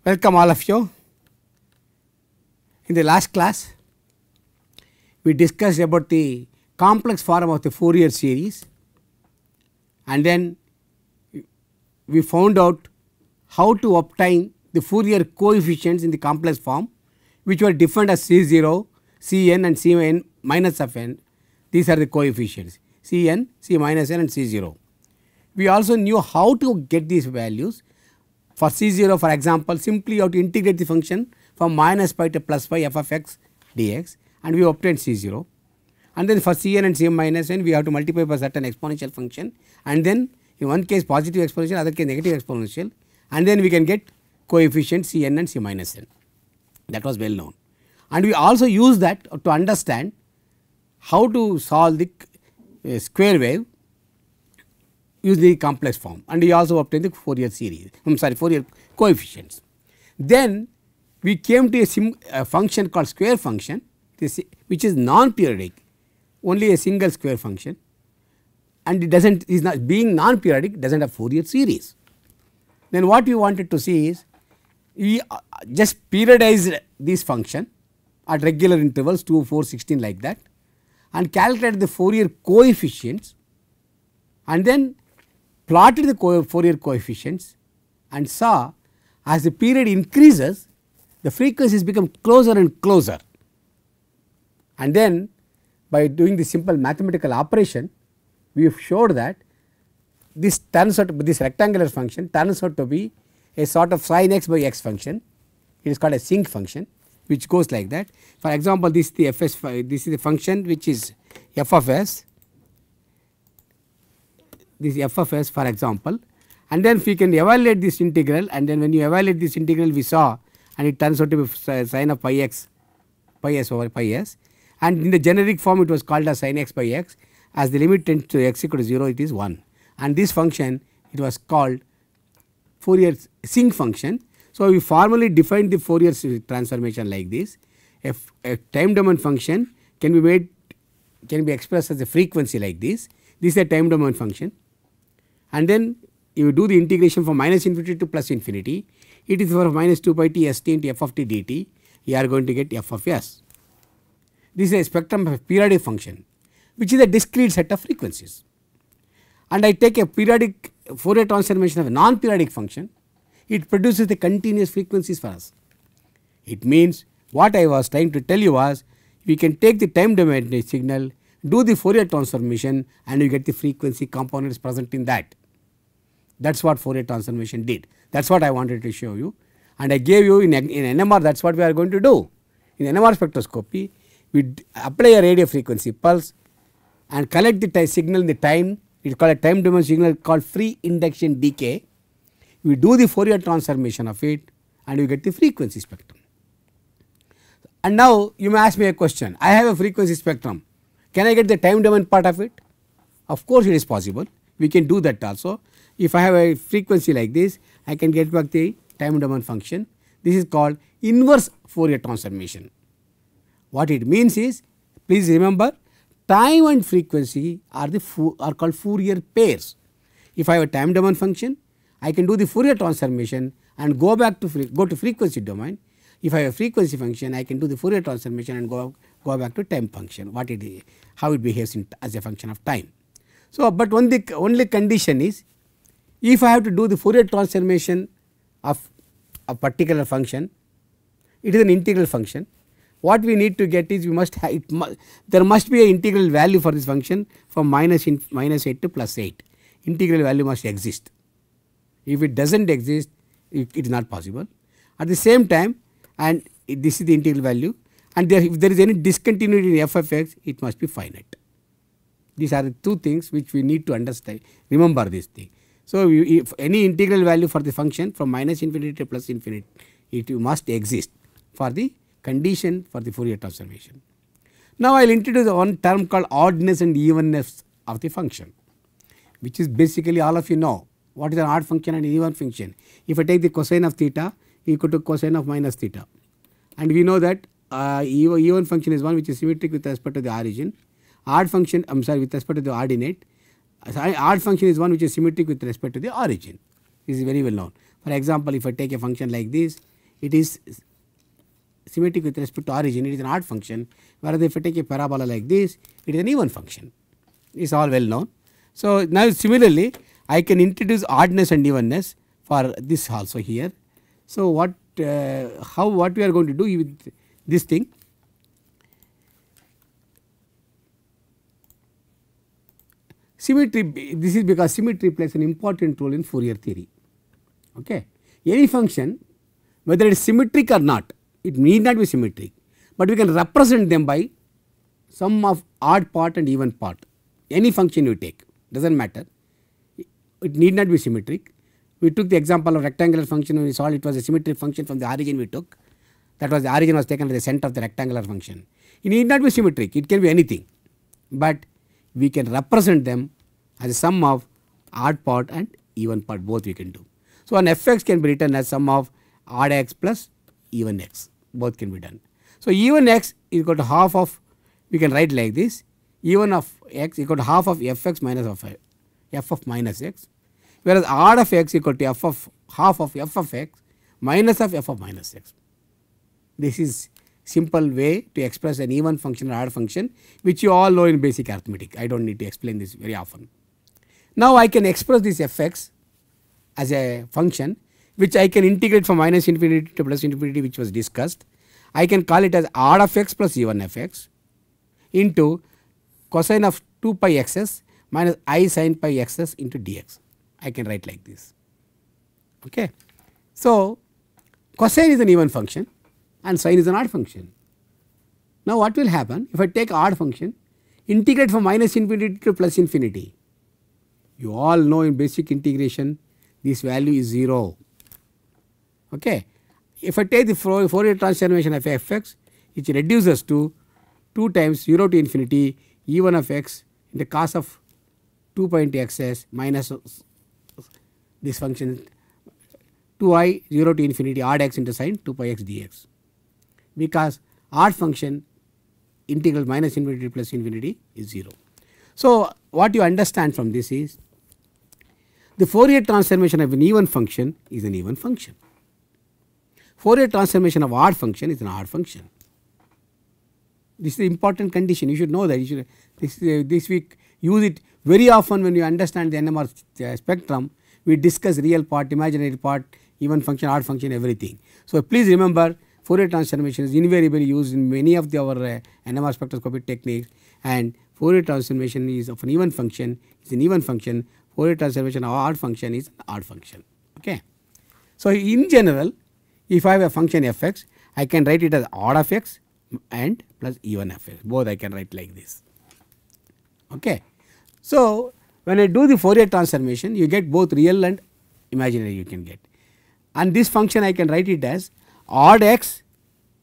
Welcome all of you. In the last class, we discussed about the complex form of the Fourier series, and then we found out how to obtain the Fourier coefficients in the complex form, which were defined as C0, Cn and Cn minus of n. These are the coefficients Cn, C minus n and C0. We also knew how to get these values. For C0, for example, simply you have to integrate the function from minus pi to plus pi f of x dx, and we obtained C0. And then for Cn and Cn minus n, we have to multiply by certain exponential function, and then in one case positive exponential, other case negative exponential, and then we can get coefficient Cn and C minus n. That was well known. And we also use that to understand how to solve the square wave use the complex form, and we also obtain the Fourier series, Fourier coefficients. Then we came to a function called square function, which is non-periodic, only a single square function, and it is not being non-periodic, does not have Fourier series. Then what we wanted to see is we just periodized this function at regular intervals 2, 4, 16 like that, and calculated the Fourier coefficients, and then plotted the Fourier coefficients and saw as the period increases, the frequencies become closer and closer. And then by doing the simple mathematical operation, we have showed that this turns out, this rectangular function turns out to be a sort of sin x by x function. It is called a sinc function, which goes like that. For example, this is the fs, this is the function which is f of s. This f of s, for example, and then we can evaluate this integral, and then when you evaluate this integral, we saw, and it turns out to be sin of pi x, pi s over pi s, and in the generic form it was called as sin x by x. As the limit tends to x equal to 0, it is 1, and this function it was called Fourier sinc function. So we formally defined the Fourier transformation like this. If a time domain function can be expressed as a frequency like this. This is a time domain function, and then you do the integration from minus infinity to plus infinity. It is for minus 2 pi t s t into f of t dt. You are going to get f of s. This is a spectrum of a periodic function, which is a discrete set of frequencies. And I take a periodic Fourier transformation of a non-periodic function. It produces the continuous frequencies for us. It means what I was trying to tell you was, we can take the time domain signal, do the Fourier transformation, and you get the frequency components present in that. That is what Fourier transformation did. That is what I wanted to show you, and I gave you in NMR. That is what we are going to do. In NMR spectroscopy, we apply a radio frequency pulse and collect the signal in the time. It is called a time domain signal called free induction decay. We do the Fourier transformation of it, and you get the frequency spectrum. And now you may ask me a question. I have a frequency spectrum. Can I get the time domain part of it? Of course, it is possible. We can do that also. If I have a frequency like this, I can get back the time domain function. This is called inverse Fourier transformation. What it means is, please remember, time and frequency are called Fourier pairs. If I have a time domain function, I can do the Fourier transformation and go to frequency domain. If I have a frequency function, I can do the Fourier transformation and go back to time function, what it is, how it behaves as a function of time. So, but only condition is, if I have to do the Fourier transformation of a particular function, it is an integral function. What we need to get is, there must be an integral value for this function from minus 8 to plus 8. Integral value must exist. If it does not exist, it is not possible. At the same time, and this is the integral value, and if there is any discontinuity in f of x, it must be finite. These are the two things which we need to understand. Remember this thing. So, if any integral value for the function from minus infinity to plus infinity, it must exist for the condition for the Fourier transformation. Now, I will introduce one term called oddness and evenness of the function, which is basically all of you know what is an odd function and even function. If I take the cosine of theta equal to cosine of minus theta, and we know that even function is one which is symmetric with respect to the origin, odd function with respect to the ordinate, odd function is one which is symmetric with respect to the origin. This is very well known. For example, if I take a function like this, it is symmetric with respect to origin, it is an odd function, whereas if I take a parabola like this, it is an even function. It is all well known. So, now similarly I can introduce oddness and evenness for this also here. So, what we are going to do with this thing? Symmetry, this is because symmetry plays an important role in Fourier theory. Okay. Any function, whether it is symmetric or not, it need not be symmetric, but we can represent them by sum of odd part and even part. Any function you take, does not matter, it need not be symmetric. We took the example of rectangular function when we saw it was a symmetric function from the origin we took, that was the origin was taken as the center of the rectangular function. It need not be symmetric, it can be anything, but we can represent them as a sum of odd part and even part, both we can do. So, an f(x) can be written as sum of odd x plus even x, both can be done. So, even x is equal to half of, we can write like this, even of x equal to half of f(x) minus of f of minus x, whereas odd of x equal to f of half of f of x minus of f of minus x. This is simple way to express an even function or odd function, which you all know in basic arithmetic. I do not need to explain this very often. Now, I can express this f(x) as a function which I can integrate from minus infinity to plus infinity, which was discussed. I can call it as odd of x plus even of x into cosine of 2 pi xs minus I sin pi xs into dx. I can write like this. Okay. So, cosine is an even function and sine is an odd function. Now, what will happen if I take odd function, integrate from minus infinity to plus infinity? You all know in basic integration this value is 0. Okay. If I take the Fourier transformation of f(x), which reduces to 2 times 0 to infinity e1 of x in the cos of 2 pi into xs minus this function 2i 0 to infinity odd x into sin 2 pi x dx, because odd function integral minus infinity plus infinity is 0. So, what you understand from this is the Fourier transformation of an even function is an even function. Fourier transformation of odd function is an odd function. This is the important condition, you should know that. You should, this we use it very often when you understand the NMR spectrum. We discuss real part, imaginary part, even function, odd function, everything. So, please remember Fourier transformation is invariably used in many of our NMR spectroscopy techniques, and Fourier transformation is of an even function is an even function, Fourier transformation of odd function is an odd function. Okay. So, in general, if I have a function f(x), I can write it as odd of x and plus even of x, both I can write like this. Okay. So, when I do the Fourier transformation, you get both real and imaginary you can get, and this function I can write it as odd x,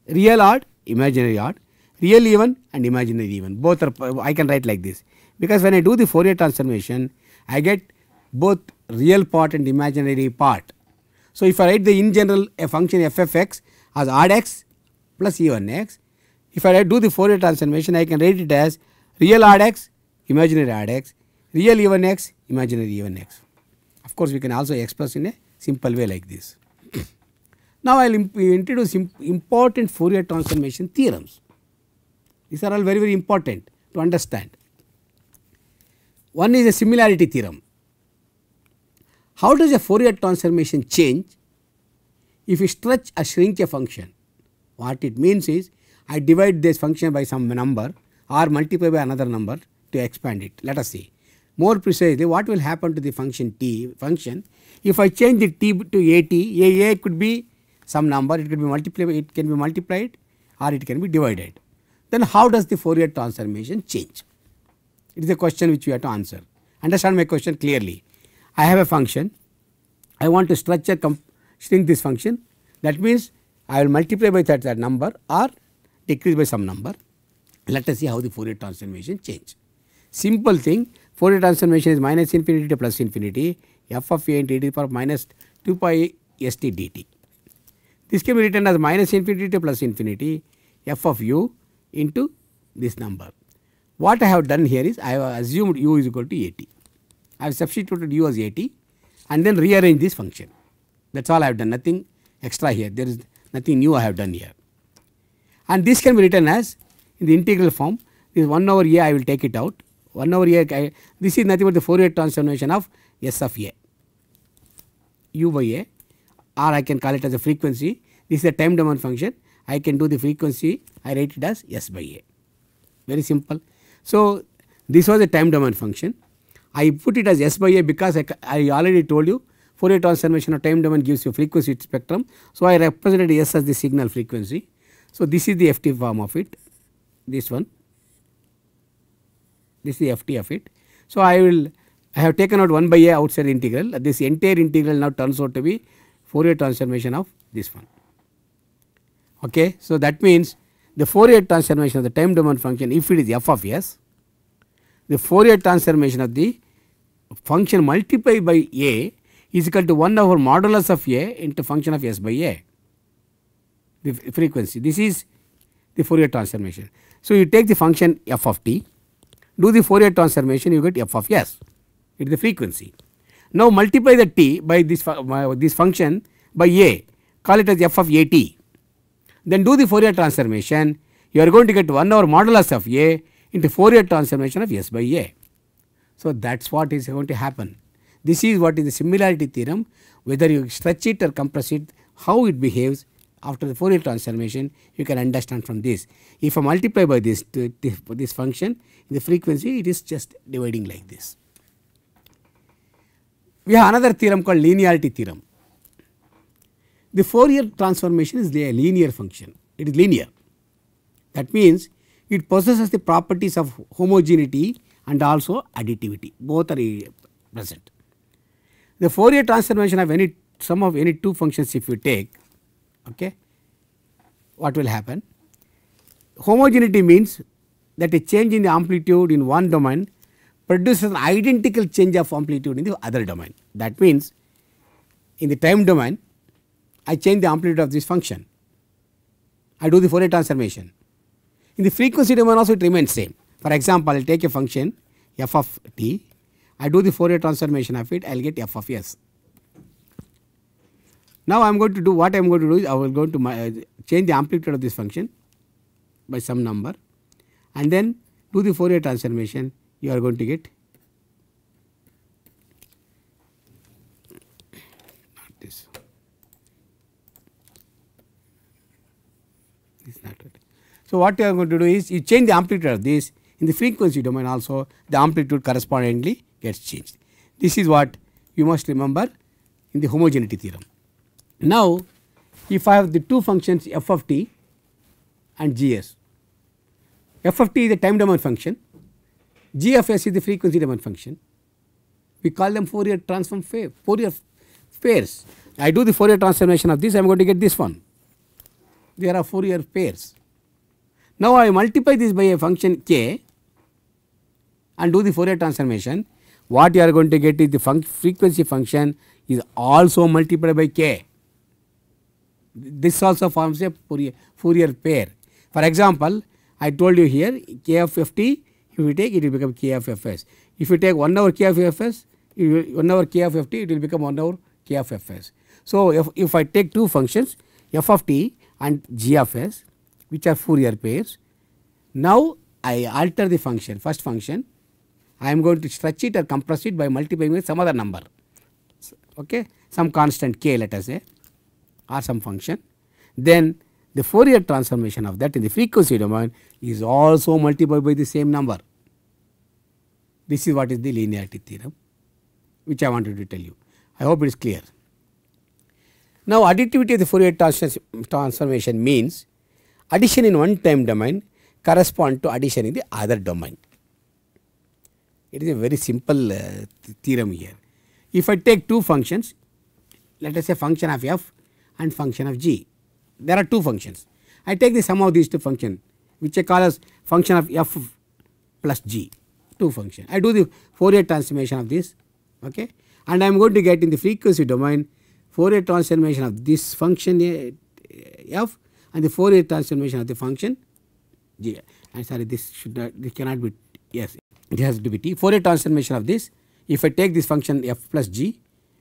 real odd, imaginary odd, real even and imaginary even, both are I can write like this, because when I do the Fourier transformation I get both real part and imaginary part. So, if I write the in general a function f of x as odd x plus even x, if I do the Fourier transformation I can write it as real odd x, imaginary odd x, real even x, imaginary even x. Of course, we can also express in a simple way like this. Now, I will introduce important Fourier transformation theorems. These are all very important to understand. One is a similarity theorem. How does a Fourier transformation change if you stretch or shrink a function? What it means is I divide this function by some number or multiply by another number to expand it. Let us see. More precisely, what will happen to the function t function if I change the t to at? A could be some number, it could be multiplied, it can be multiplied or it can be divided. Then how does the Fourier transformation change? It is a question which we have to answer. Understand my question clearly. I have a function, I want to stretch or shrink this function, that means I will multiply by that number or decrease by some number. Let us see how the Fourier transformation change. Simple thing, Fourier transformation is minus infinity to plus infinity f of a into e to the power minus 2 pi st dt. This can be written as minus infinity to plus infinity f of u into this number. What I have done here is I have assumed u is equal to at. I have substituted u as at and then rearrange this function. That is all I have done, nothing extra here. There is nothing new I have done here. And this can be written as in the integral form. This 1 over a I will take it out. 1 over a this is nothing but the Fourier transformation of S of a, u by a, or I can call it as a frequency. This is a time domain function. I can do the frequency, I write it as S by a, very simple. So, this was a time domain function. I put it as S by a because I already told you Fourier transformation of time domain gives you frequency spectrum. So, I represented S as the signal frequency. So, this is the FT form of it, this one, this is the FT of it. So, I have taken out 1 by a outside integral. This entire integral now turns out to be Fourier transformation of this one. Okay. So, that means the Fourier transformation of the time domain function, if it is f of s, the Fourier transformation of the function multiplied by a is equal to 1 over modulus of a into function of s by a, the frequency. This is the Fourier transformation. So, you take the function f of t, do the Fourier transformation, you get f of s, it is the frequency. Now, multiply the t by this function by a, call it as f of a t, then do the Fourier transformation, you are going to get 1 over modulus of a into Fourier transformation of s by a. So, that is what is going to happen. This is what is the similarity theorem, whether you stretch it or compress it, how it behaves after the Fourier transformation, you can understand from this. If I multiply by this function in the frequency, it is just dividing like this. We have another theorem called linearity theorem. The Fourier transformation is a linear function, it is linear. That means it possesses the properties of homogeneity and also additivity, both are present. The Fourier transformation of any sum of any two functions if you take, okay, what will happen? Homogeneity means that a change in the amplitude in one domain produces an identical change of amplitude in the other domain. That means in the time domain I change the amplitude of this function, I do the Fourier transformation. In the frequency domain also it remains same. For example, I will take a function f of t, I do the Fourier transformation of it, I will get f of s. Now, I am going to do what I am going to do is I will going to change the amplitude of this function by some number and then do the Fourier transformation, you are going to get not this. This is not it. So, what you are going to do is you change the amplitude of this, in the frequency domain also the amplitude correspondingly gets changed. This is what you must remember in the homogeneity theorem. Now, if I have the two functions f of t and gs, f of t is a time domain function, g of s is the frequency domain function, we call them Fourier transform Fourier pairs. I do the Fourier transformation of this, I am going to get this one. There are Fourier pairs. Now, I multiply this by a function k and do the Fourier transformation, what you are going to get is the frequency function is also multiplied by k. This also forms a Fourier pair. For example, I told you here k of f t, if you take it will become k of f s. If you take 1 over k of f s, 1 over k of f t, it will become 1 over k of f s. So, if I take two functions f of t and g of s, which are Fourier pairs, now I alter the function, first function, I am going to stretch it or compress it by multiplying with some other number, okay, some constant k let us say, or some function. Then the Fourier transformation of that in the frequency domain is also multiplied by the same number. This is what is the linearity theorem, which I wanted to tell you. I hope it is clear. Now, additivity of the Fourier transformation means addition in one time domain correspond to addition in the other domain. It is a very simple theorem here. If I take two functions, let us say function of f and function of g, there are two functions. I take the sum of these two functions, which I call as function of f plus g, two function. I do the Fourier transformation of this, okay, and I am going to get in the frequency domain Fourier transformation of this function f and the Fourier transformation of the function g. I am sorry, this should not, this cannot be, yes, it has to be t. Fourier transformation of this, if I take this function f plus g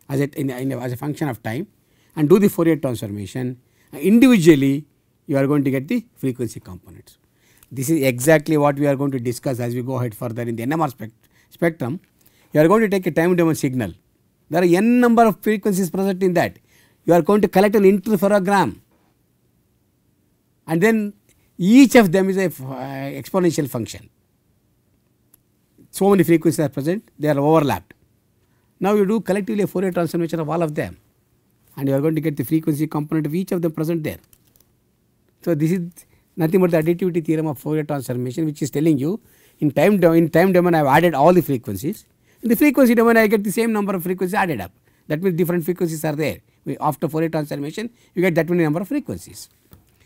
as a function of time and do the Fourier transformation, individually you are going to get the frequency components. This is exactly what we are going to discuss as we go ahead further in the NMR spectrum. You are going to take a time domain signal. There are n number of frequencies present in that. You are going to collect an interferogram, and then each of them is a exponential function. So many frequencies are present, they are overlapped. Now you do collectively a Fourier transformation of all of them, and you are going to get the frequency component of each of them present there. So this is nothing but the additivity theorem of Fourier transformation, which is telling you in time domain I have added all the frequencies. In the frequency domain I get the same number of frequencies added up. That means different frequencies are there. After Fourier transformation you get that many number of frequencies.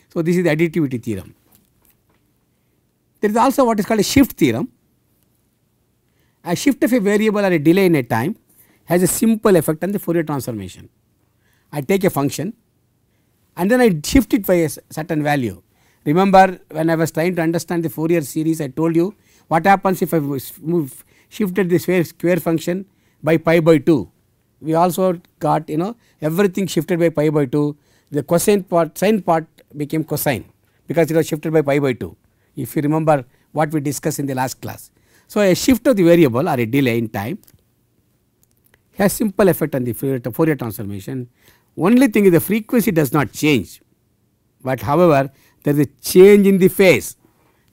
So this is the additivity theorem. There is also what is called a shift theorem. A shift of a variable or a delay in a time has a simple effect on the Fourier transformation. I take a function and then I shift it by a certain value. Remember, when I was trying to understand the Fourier series, I told you what happens if I shifted the square function by pi by 2. We also got everything shifted by pi by 2. The cosine part, sine part became cosine because it was shifted by pi by 2. If you remember what we discussed in the last class. So a shift of the variable or a delay in time has simple effect on the Fourier transformation. Only thing is the frequency does not change, but however there is a change in the phase.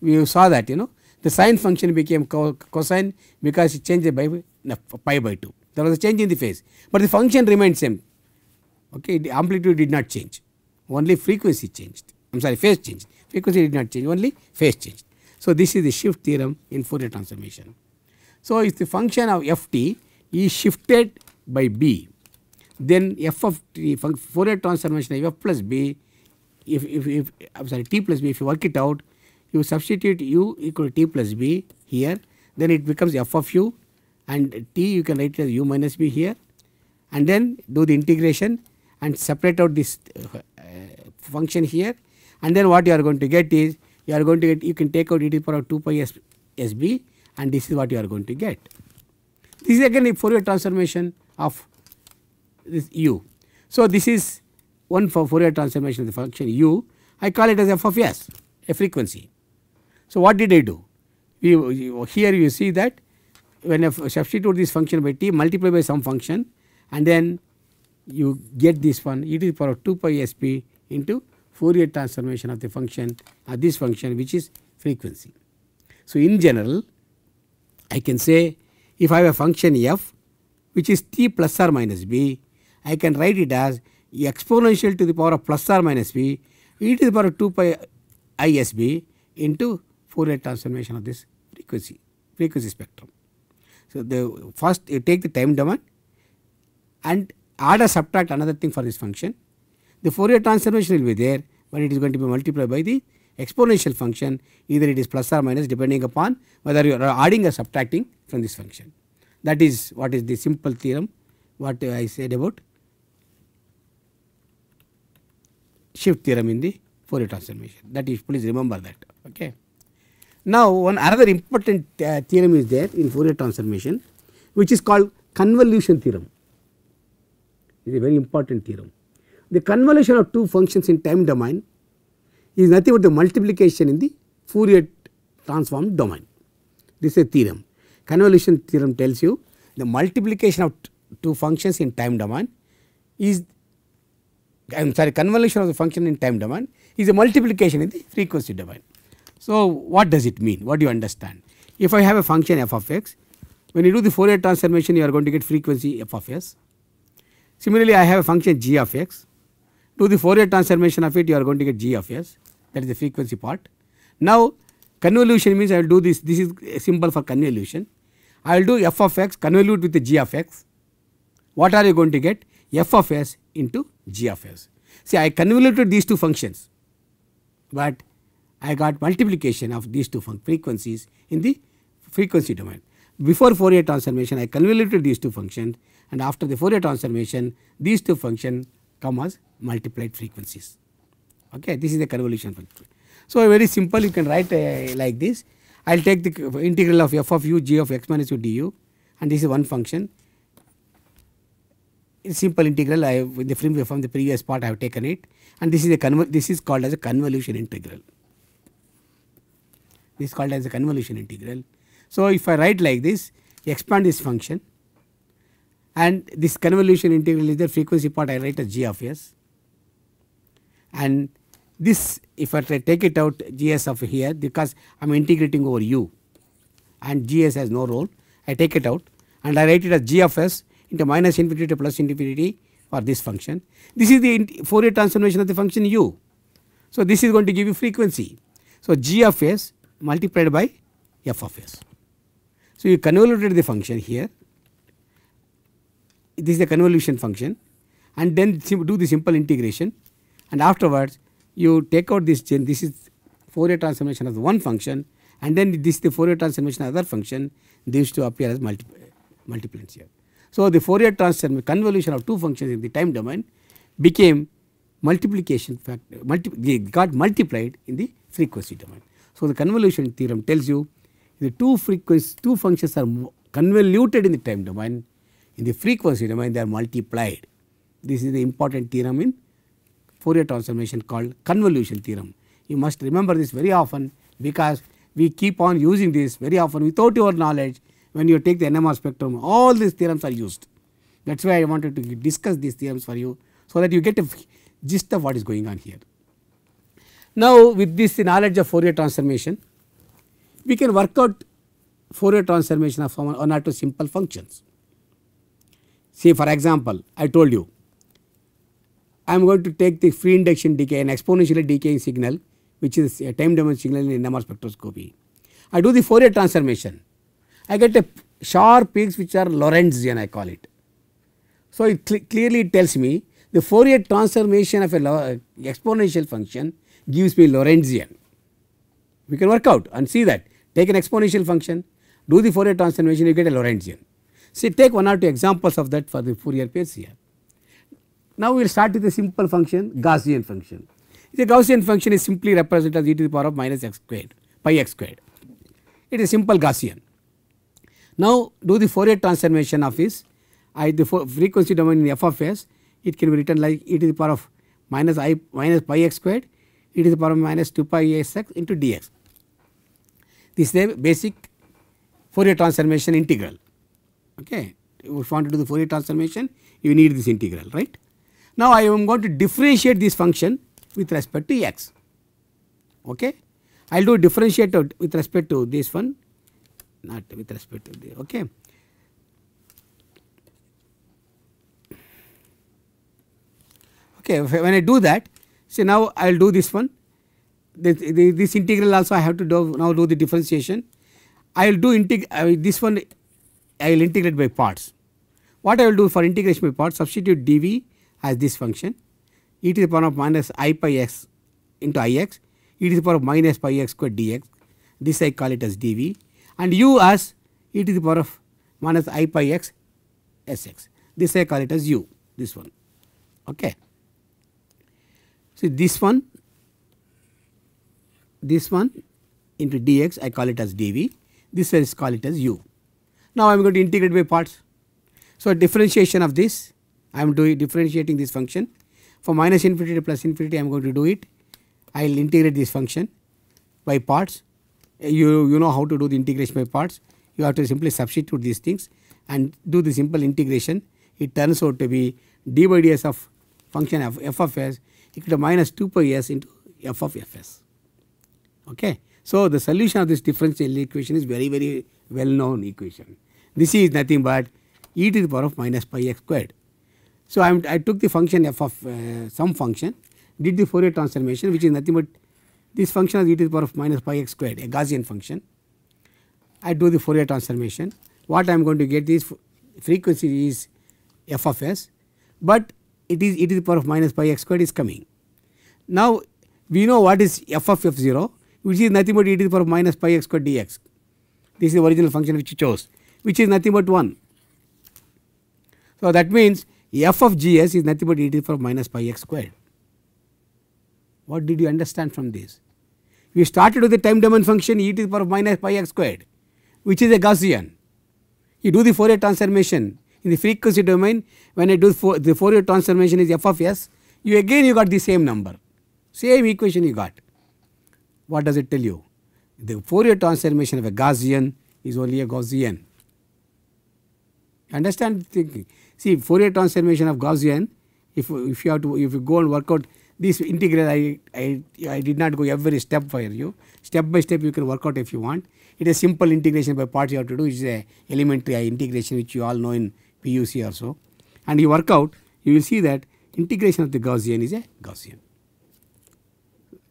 We saw that the sine function became cosine because it changed by pi by 2. There was a change in the phase, but the function remained same. Okay, the amplitude did not change, only frequency changed. I am sorry, phase changed. Frequency did not change, only phase changed. So this is the shift theorem in Fourier transformation. So if the function of ft is shifted by b, then f of t, Fourier transformation of f plus b, if I'm sorry, t plus b, if you work it out, you substitute u equal to t plus b here, then it becomes f of u, and t you can write it as u minus b here, and then do the integration and separate out this function here, and then what you are going to get is you can take out e to the power of 2 pi s b, and this is what you are going to get. This is again a Fourier transformation of this u. So this is one for Fourier transformation of the function u. I call it as f of s, a frequency. So what did I do? Here you see that when I substitute this function by t, multiply by some function, and then you get this one e to the power of 2 pi s p into Fourier transformation of the function, this function, which is frequency. So in general I can say if I have a function f which is t plus or minus b, I can write it as exponential to the power of plus or minus b e to the power of 2 pi I s b into Fourier transformation of this frequency spectrum. So the first you take the time domain and add or subtract another thing for this function. The Fourier transformation will be there, but it is going to be multiplied by the exponential function, either it is plus or minus depending upon whether you are adding or subtracting from this function. That is what is the simple theorem what I said about shift theorem in the Fourier transformation. That is, please remember that. Okay. Now one another important theorem is there in Fourier transformation, which is called convolution theorem. It is a very important theorem. The convolution of two functions in time domain is nothing but the multiplication in the Fourier transform domain. This is a theorem. Convolution theorem tells you the multiplication of two functions in time domain is, I am sorry, convolution of the function in time domain is a multiplication in the frequency domain. So what does it mean? What do you understand? If I have a function f of x, when you do the Fourier transformation you are going to get frequency f of s. Similarly, I have a function g of x. Do the Fourier transformation of it, you are going to get g of s, that is the frequency part. Now convolution means I will do this is a symbol for convolution. I will do f of x convolute with the g of x. What are you going to get? F of s into g of s. See, I convoluted these two functions, but I got multiplication of these two frequencies in the frequency domain. Before Fourier transformation I convoluted these two functions, and after the Fourier transformation these two functions come as multiplied frequencies. Okay, this is the convolution function. So very simple, you can write like this. I will take the integral of f of u g of x minus u du, and this is one function. It's simple integral. From the previous part I have taken it, and this is called as a convolution integral. This is called as a convolution integral. So, if I write like this, expand this function, and this convolution integral is the frequency part I write as g of s, and this if I take it out gs of here, because I am integrating over u and gs has no role, I take it out and I write it as g of s into minus infinity to plus infinity for this function. This is the Fourier transformation of the function u. So, this is going to give you frequency. So, g of s multiplied by f of s. So, you convoluted the function here, this is a convolution function, and then do the simple integration, and afterwards you take out this chain. This is Fourier transformation of the one function, and then this is the Fourier transformation of the other function. These two appear as multiplants here. So, the Fourier transform convolution of two functions in the time domain became multiplication factor, got multiplied in the frequency domain. So, the convolution theorem tells you the two functions are convoluted in the time domain, in the frequency domain they are multiplied. This is the important theorem in Fourier transformation called convolution theorem. You must remember this very often, because we keep on using this very often without your knowledge. When you take the NMR spectrum, all these theorems are used. That is why I wanted to discuss these theorems for you, so that you get a gist of what is going on here. Now, with this knowledge of Fourier transformation, we can work out Fourier transformation of one or two simple functions. See, for example, I told you I am going to take the free induction decay, an exponentially decaying signal, which is a time domain signal in NMR spectroscopy. I do the Fourier transformation, I get a sharp peaks which are Lorentzian, I call it. So, it clearly tells me the Fourier transformation of a exponential function gives me Lorentzian. We can work out and see that. Take an exponential function, do the Fourier transformation, you get a Lorentzian. See, take one or two examples of that for the Fourier pairs here. Now, we will start with a simple function, Gaussian function. The Gaussian function is simply represented as e to the power of minus x squared, pi x squared. It is simple Gaussian. Now, do the Fourier transformation of this, the frequency domain in f of s, it can be written like e to the power of minus pi x squared, e to the power of minus 2 pi s x into dx. This is the basic Fourier transformation integral. Okay. If you want to do the Fourier transformation, you need this integral, right. Now, I am going to differentiate this function with respect to x. Okay. I will do differentiate with respect to this one, not with respect to the, okay. Okay, when I do that, see, now I will do this one, this integral also I have to now do the differentiation. I will do this one, I will integrate by parts. What I will do for integration by parts, substitute dv as this function, e to the power of minus I pi x into ix, e to the power of minus pi x squared dx, this I call it as dv, and u as e to the power of minus I pi x sx, this I call it as u, this one. Okay. So, this one into dx I call it as dv, this I call it as u. Now, I am going to integrate by parts. So, differentiation of this, I am doing differentiating this function for minus infinity to plus infinity, I am going to do it. I will integrate this function by parts. You know how to do the integration by parts. You have to simply substitute these things and do the simple integration. It turns out to be d by ds of function of f of s equal to minus 2 pi s into f of fs. Okay. So, the solution of this differential equation is very, very well known equation. This is nothing but e to the power of minus pi x squared. So, I took the function f of some function, did the Fourier transformation, which is nothing but this function of e to the power of minus pi x squared, a Gaussian function. I do the Fourier transformation. What I am going to get is frequency is f of s, but it is e to the power of minus pi x squared is coming. Now, we know what is f of f0, which is nothing but e to the power of minus pi x squared dx. This is the original function which you chose, which is nothing but 1. So, that means f of gs is nothing but e to the power of minus pi x squared. What did you understand from this? We started with the time domain function e to the power of minus pi x squared, which is a Gaussian. You do the Fourier transformation in the frequency domain. When I do the Fourier transformation is f of s, you again you got the same number, same equation you got. What does it tell you? The Fourier transformation of a Gaussian is only a Gaussian. Understand the thinking? See, Fourier transformation of Gaussian, if you go and work out this integral, I did not go every step for you. Step by step you can work out if you want. It is simple integration by parts you have to do. It is a elementary integration which you all know in PUC also. And you work out, you will see that integration of the Gaussian is a Gaussian.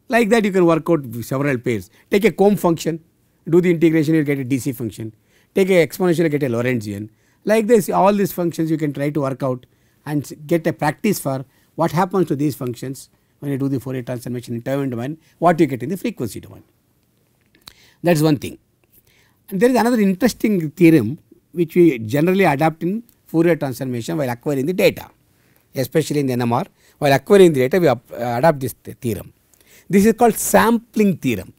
Like that you can work out several pairs. Take a comb function, do the integration, you will get a DC function. Take a exponential, you get a Lorentzian. Like this, all these functions you can try to work out and get a practice for what happens to these functions when you do the Fourier transformation in time domain, what you get in the frequency domain. That is one thing. And there is another interesting theorem which we generally adapt in Fourier transformation while acquiring the data, especially in the NMR. While acquiring the data, we adapt this theorem. This is called sampling theorem.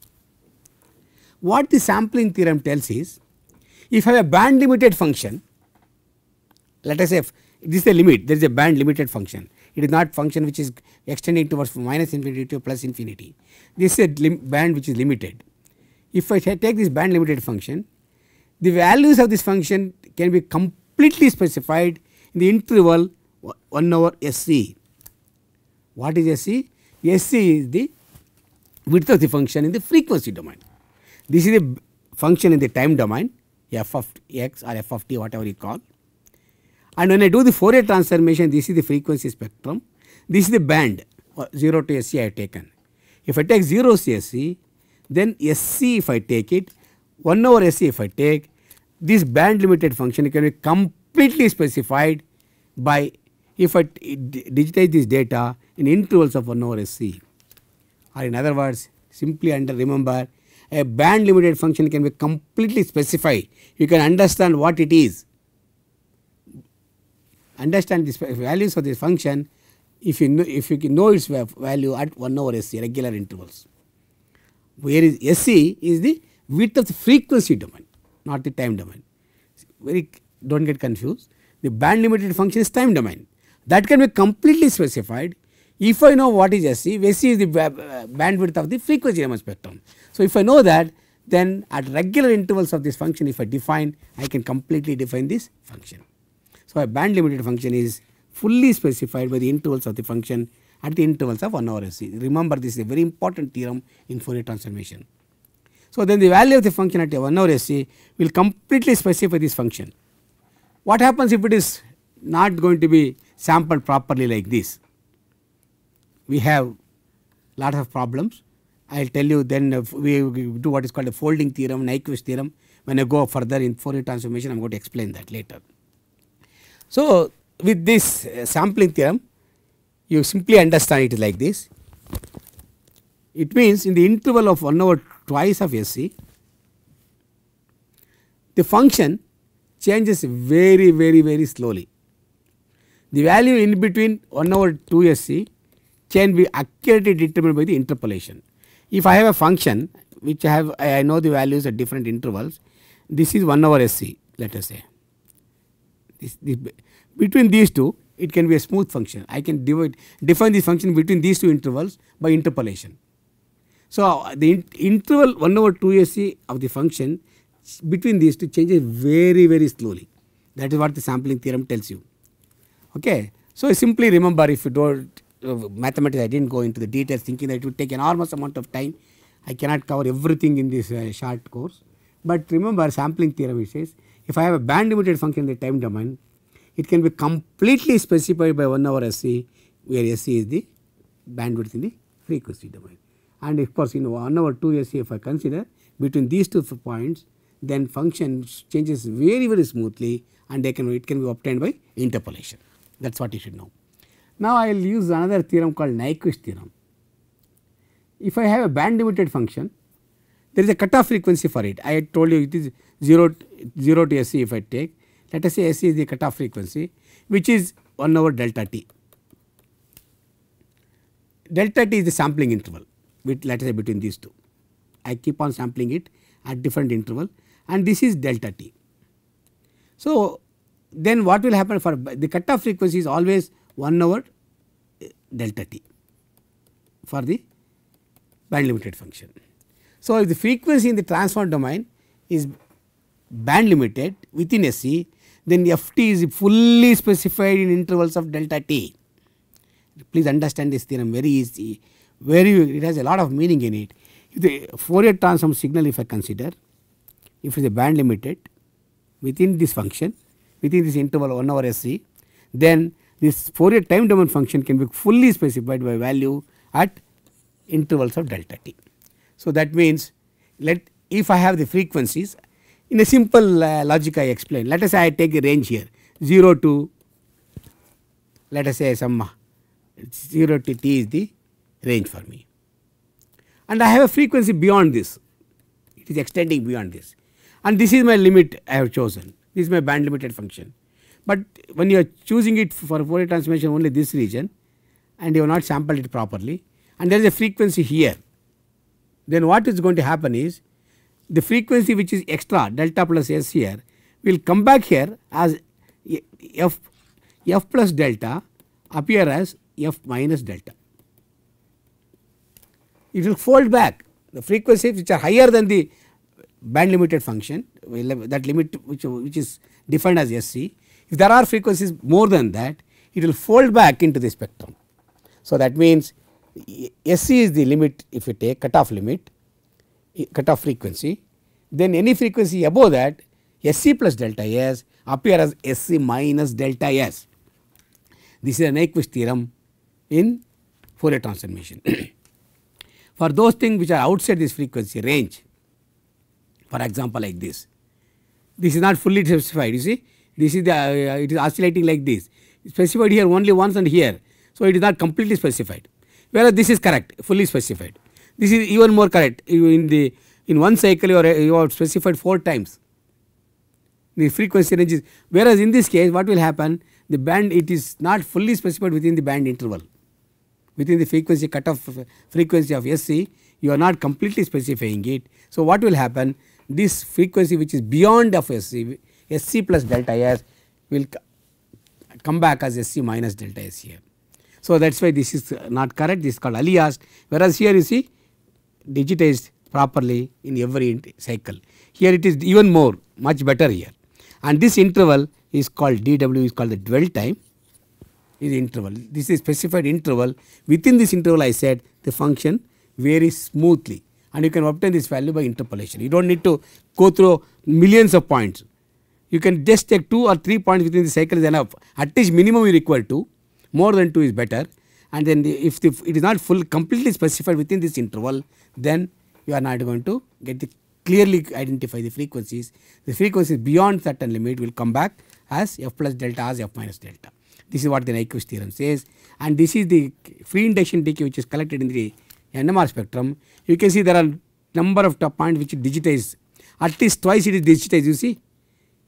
What the sampling theorem tells is, if I have a band limited function, let us say this is the limit, there is a band limited function. It is not function which is extending towards minus infinity to plus infinity. This is a band which is limited. If I take this band limited function, the values of this function can be completely specified in the interval 1 over SC. What is SC? SC is the width of the function in the frequency domain. This is the function in the time domain, f of x or f of t, whatever you call. And when I do the Fourier transformation, this is the frequency spectrum, this is the band 0 to SC I have taken. If I take 0 SC, then SC if I take it, 1 over SC if I take, this band limited function can be completely specified by, if I digitize this data in intervals of 1 over SC. Or in other words, simply remember, a band limited function can be completely specified. You can understand what it is. Understand this values of this function if you know its value at 1 over SC, regular intervals. Where is SC is the width of the frequency domain, not the time domain. Do not get confused. The band limited function is time domain. That can be completely specified if I know what is SC. SC is the bandwidth of the frequency domain spectrum. So, if I know that, then at regular intervals of this function, if I define, I can completely define this function. So, a band limited function is fully specified by the intervals of the function at the intervals of 1 over SC. Remember, this is a very important theorem in Fourier transformation. So, then the value of the function at 1 over SC will completely specify this function. What happens if it is not going to be sampled properly like this? We have lot of problems. I will tell you then we do what is called a folding theorem, Nyquist theorem. When I go further in Fourier transformation, I am going to explain that later. So, with this sampling theorem, you simply understand it like this. It means in the interval of 1 over twice of SC, the function changes very slowly. The value in between 1 over 2 SC can be accurately determined by the interpolation. If I have a function which I know the values at different intervals, this is 1 over SC, let us say. Between these two, it can be a smooth function. I can define this function between these two intervals by interpolation. So, the interval 1 over 2 SC of the function between these two changes very slowly. That is what the sampling theorem tells you. Okay. So, simply remember, if you do not mathematics, I did not go into the details thinking that it would take enormous amount of time. I cannot cover everything in this short course. But remember, sampling theorem, it says if I have a band limited function in the time domain, it can be completely specified by 1 over SC, where SC is the bandwidth in the frequency domain. And of course, 1 over 2 SC if I consider between these two points, then function changes very smoothly, and it can be obtained by interpolation. That is what you should know. Now, I will use another theorem called Nyquist theorem. If I have a band limited function, there is a cutoff frequency for it. I had told you it is 0 to SC if I take. Let us say SC is the cutoff frequency, which is 1 over delta t. Delta t is the sampling interval, let us say between these two. I keep on sampling it at different interval, and this is delta t. So, then what will happen for the cutoff frequency is always 1 over delta t for the band limited function. So, if the frequency in the transform domain is band limited within SC, then f t is fully specified in intervals of delta t. Please understand this theorem, very easy, it has a lot of meaning in it. If the Fourier transform signal, if I consider, if it is a band limited within this function, within this interval 1 over SC, then this Fourier time domain function can be fully specified by value at intervals of delta t. So, that means if I have the frequencies in a simple logic I explain, let us say I take a range here 0 to, let us say some 0 to t is the range for me, and I have a frequency beyond this, it is extending beyond this, and this is my limit I have chosen, this is my band limited function. But when you are choosing it for Fourier transformation only this region and you have not sampled it properly and there is a frequency here, then what is going to happen is the frequency which is extra delta plus s here will come back here as f plus delta appear as f minus delta. It will fold back the frequencies which are higher than the band limited function, that limit which is defined as SC. If there are frequencies more than that, it will fold back into the spectrum. So, that means SC is the limit, if you take cutoff limit, cutoff frequency, then any frequency above that SC plus delta S appear as SC minus delta S. This is a Nyquist theorem in Fourier transformation. For those things which are outside this frequency range, for example like this is not fully specified, you see, this is the it is oscillating like this, specified here only once and here. So, it is not completely specified, whereas this is correct, fully specified. This is even more correct, in one cycle you are specified 4 times the frequency range is, whereas in this case what will happen, the band, it is not fully specified within the band interval, within the frequency cutoff frequency of SC you are not completely specifying it. So, what will happen, this frequency which is beyond of SC plus delta S will come back as SC minus delta S here. So, that is why this is not correct, this is called aliased, whereas here you see digitized properly in every cycle. Here it is even more, much better here, and this interval is called dw, is called the dwell time, is interval. This is specified interval. Within this interval I said the function varies smoothly and you can obtain this value by interpolation. You do not need to go through millions of points. You can just take 2 or 3 points within the cycle is enough. At least minimum you require 2, more than 2 is better, and then if it is not completely specified within this interval, then you are not going to get the clearly identify the frequencies. The frequencies beyond certain limit will come back as f plus delta as f minus delta. This is what the Nyquist theorem says, and this is the free induction decay which is collected in the NMR spectrum. You can see there are number of points which is digitized, at least twice it is digitized, you see,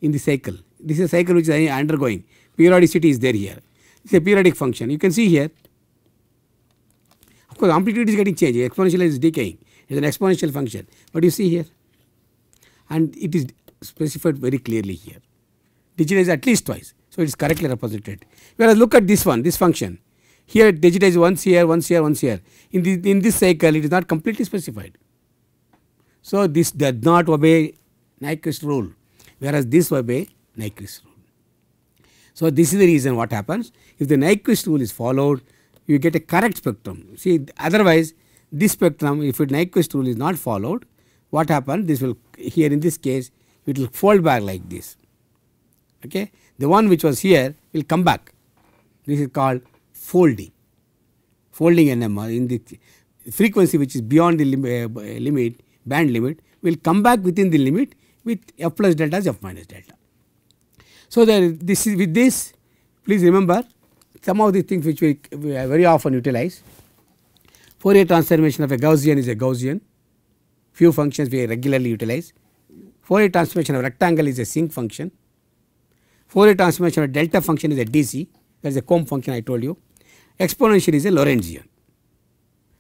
in the cycle. This is a cycle which is undergoing, periodicity is there here, it is a periodic function. You can see here, of course amplitude is getting changed, exponential is decaying, it is an exponential function, but you see here, and it is specified very clearly here, digitized at least twice. So, it is correctly represented, whereas look at this one, this function here digitized once here, once here, once here, in this cycle it is not completely specified. So, this does not obey Nyquist rule, whereas this obey Nyquist rule. So, this is the reason what happens, if the Nyquist rule is followed you get a correct spectrum. See, otherwise this spectrum, if the Nyquist rule is not followed, what happens, this will here in this case it will fold back like this. Okay. The one which was here will come back, this is called folding NMR, in the frequency which is beyond the limit, band limit will come back within the limit with f plus delta as f minus delta. So, this is with this, please remember some of the things which we very often utilize. Fourier transformation of a Gaussian is a Gaussian, few functions we regularly utilize. Fourier transformation of rectangle is a sinc function. Fourier transformation of delta function is a DC, that is a Combs function I told you. Exponential is a Lorentzian.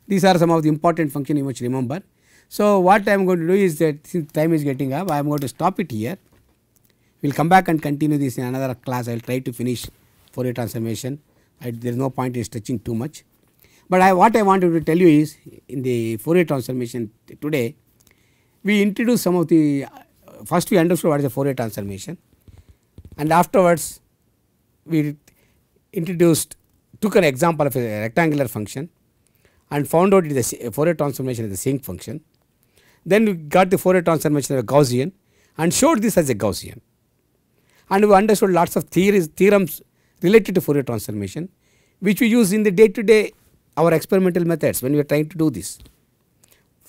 These are some of the important functions you must remember. So, what I am going to do is that since time is getting up, I am going to stop it here. We will come back and continue this in another class. I will try to finish Fourier transformation. There is no point in stretching too much. But what I wanted to tell you is in the Fourier transformation today, we introduced some of the first we understood what is the Fourier transformation, and afterwards we took an example of a rectangular function and found out it is a Fourier transformation is a sinc function. Then we got the Fourier transformation of a Gaussian and showed this as a Gaussian, and we understood lots of theorems related to Fourier transformation, which we use in the day to day our experimental methods when we are trying to do this.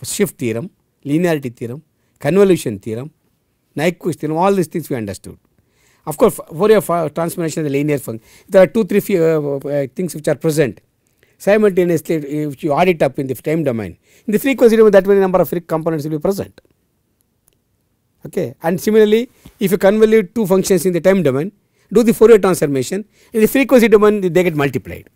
Shift theorem, linearity theorem, convolution theorem, Nyquist theorem, all these things we understood. Of course, Fourier transformation is a linear function. There are 2-3 things which are present simultaneously. If you add it up in the time domain, in the frequency domain, that many number of components will be present. Okay. And similarly, if you convolute 2 functions in the time domain, do the Fourier transformation, in the frequency domain they get multiplied.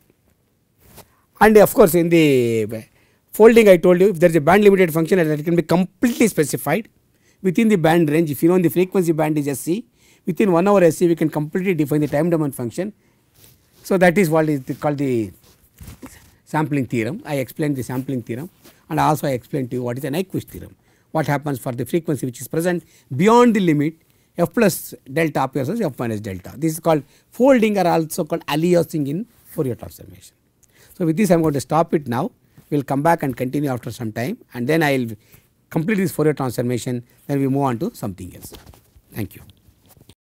And of course, in the folding I told you, if there is a band limited function that can be completely specified within the band range. If you know the frequency band is SC, within 1 hour SC we can completely define the time domain function. So, that is what is called the sampling theorem. I explained the sampling theorem, and also I explained to you what is the Nyquist theorem. What happens for the frequency which is present beyond the limit f plus delta appears as f minus delta. This is called folding, or also called aliasing in Fourier transformation. So, with this I am going to stop it now. We will come back and continue after some time, and then I will complete this Fourier transformation, then we move on to something else. Thank you.